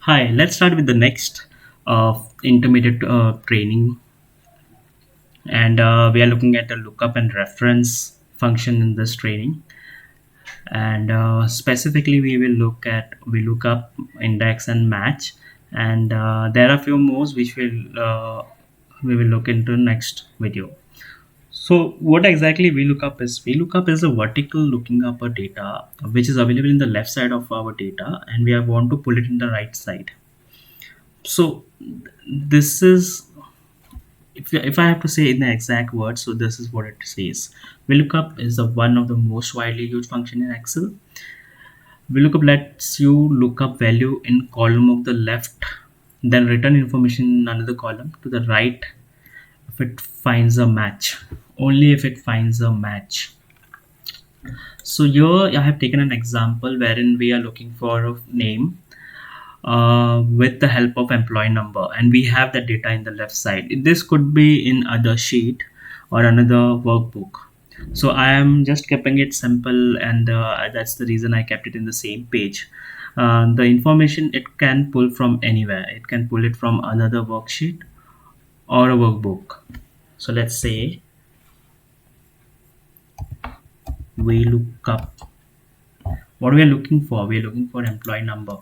Hi, let's start with the next intermediate training, and we are looking at the lookup and reference function in this training. And specifically, we look up, index, and match. And there are a few more which we will look into next video. So, what exactly VLOOKUP is? VLOOKUP is a vertical looking up a data which is available in the left side of our data, and we want to pull it in the right side. So this is, if I have to say in the exact words, so this is what it says. VLOOKUP is the one of the most widely used function in Excel. VLOOKUP lets you look up value in column of the left, then return information in another column to the right if it finds a match. Only if it finds a match. So here I have taken an example wherein we are looking for a name with the help of employee number, and we have the data in the left side. This could be in other sheet or another workbook. So I am just keeping it simple, and that's the reason I kept it in the same page. The information it can pull from anywhere. It can pull it from another worksheet or a workbook. So let's say we look up what we are looking for. We are looking for employee number.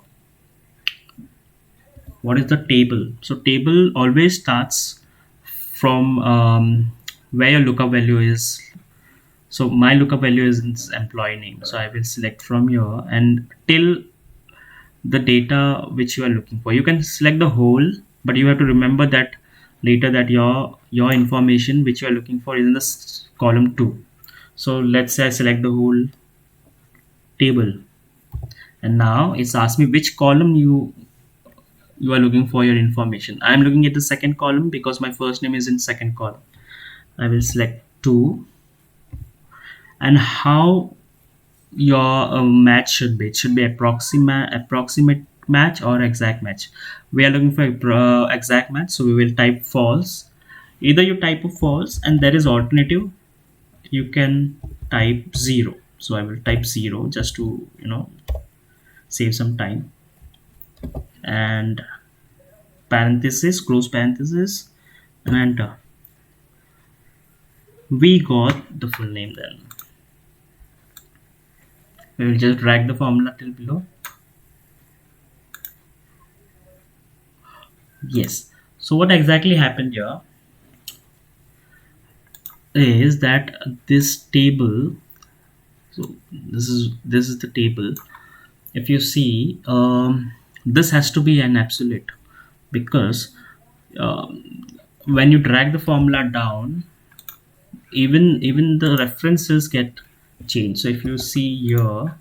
What is the table? So table always starts from where your lookup value is. So my lookup value is in employee name, so I will select from here and till the data which you are looking for. You can select the whole, but you have to remember that later that your information which you are looking for is in the column 2. So let's say I select the whole table, and now it's asked me which column you are looking for your information. I am looking at the second column because my first name is in second column. I will select 2, and how your match should be. It should be approximate match or exact match. We are looking for exact match, so we will type false. Either you type a false and there is alternative, you can type 0. So I will type 0 just to save some time, and parenthesis, close parenthesis, and enter. We got the full name. Then we will just drag the formula till below. Yes. So what exactly happened here is that this table, so this is the table. If you see, this has to be an absolute, because when you drag the formula down, even the references get changed. So if you see here,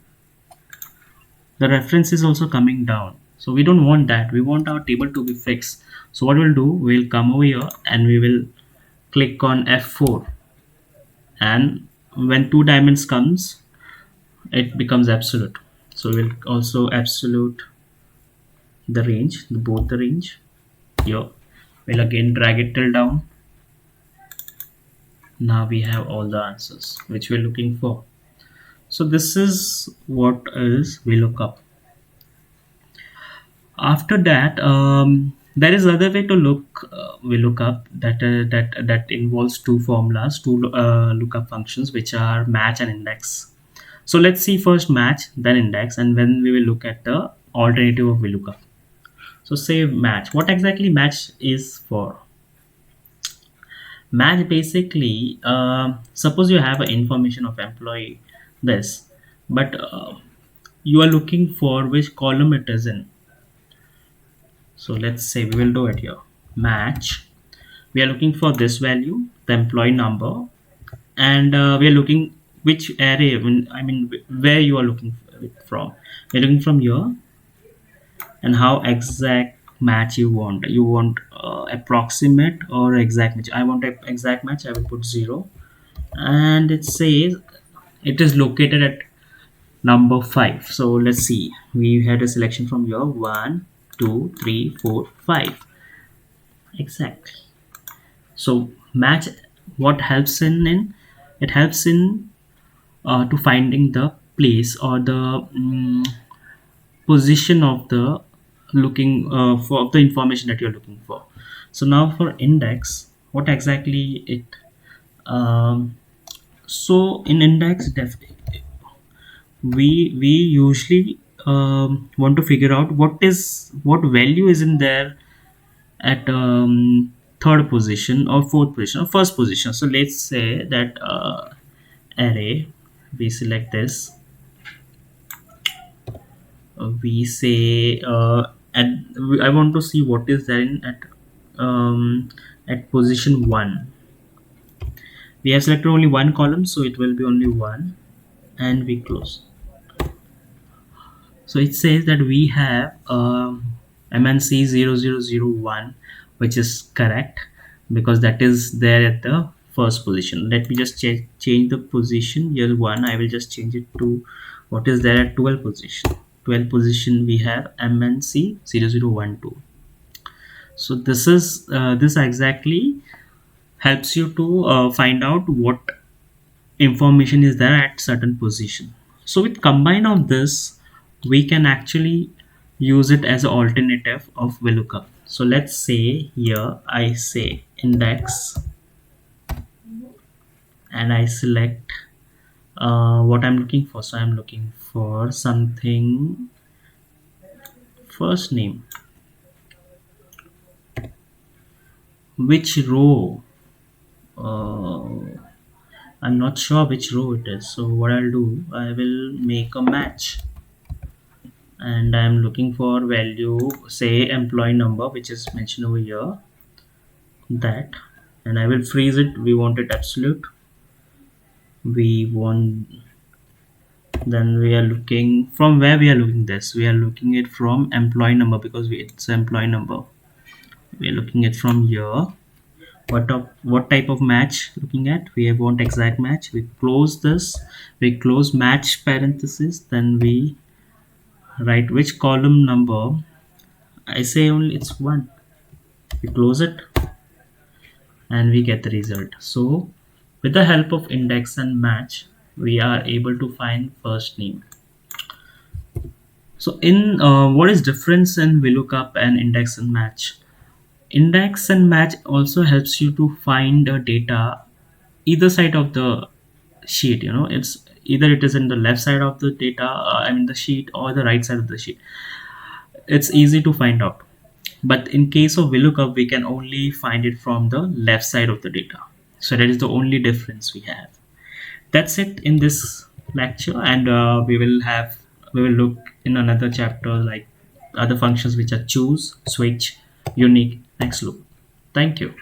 the reference is also coming down, so we don't want that. We want our table to be fixed. So what we'll do, we'll come over here and we will click on F4, and when 2 diamonds comes, it becomes absolute. So we'll also absolute the range, both the range here. We'll again drag it till down. Now we have all the answers which we're looking for. So this is what is VLOOKUP. After that, there is other way to look VLOOKUP that involves two formulas, two lookup functions, which are match and index. So let's see first match, then index, and then we will look at the alternative of VLOOKUP. So say match. What exactly match is for? Match basically, suppose you have an information of employee this, but you are looking for which column it is in. So let's say we will do it here. Match. We are looking for this value, the employee number, and we are looking which array. I mean, where you are looking from. We're looking from here, and how exact match you want. You want approximate or exact match. I want an exact match. I will put 0, and it says it is located at number 5. So let's see, we had a selection from here, 1 2 3 4 5, exactly. So match, what helps in it helps in to finding the place or the position of the looking for the information that you're looking for. So now for index, what exactly it so in index we usually want to figure out what value is in there at third position or fourth position or first position. So let's say that array, we select this, we say at I want to see what is there in at position 1. We have selected only one column, so it will be only one, and we close. So it says that we have MNC0001, which is correct because that is there at the first position. Let me just change the position here. One, I will just change it to what is there at 12 position. 12 position we have MNC0012. So this exactly helps you to find out what information is there at certain position. So with combine of this, we can actually use it as an alternative of VLOOKUP. So let's say here I say index and I select what I'm looking for. So I'm looking for something first name. Which row? I'm not sure which row it is. So what I'll do, I will make a match and I'm looking for value, say employee number, which is mentioned over here, that, and I will freeze it. We want it absolute. We want, then we are looking from where we are looking this. We are looking it from employee number because it's employee number. We are looking it from here. What type of match looking at? We want exact match. We close this. We close match parenthesis. Then we write which column number. I say only it's one. We close it and we get the result. So with the help of index and match, we are able to find first name. So in what is difference in VLOOKUP and index and match? Index and match also helps you to find data either side of the sheet. It's either it is in the left side of the data, I mean the sheet, or the right side of the sheet. It's easy to find out. But in case of VLOOKUP, we can only find it from the left side of the data. So that is the only difference we have. That's it in this lecture, and we will look in another chapter like other functions which are choose, switch, unique, next loop. Thank you.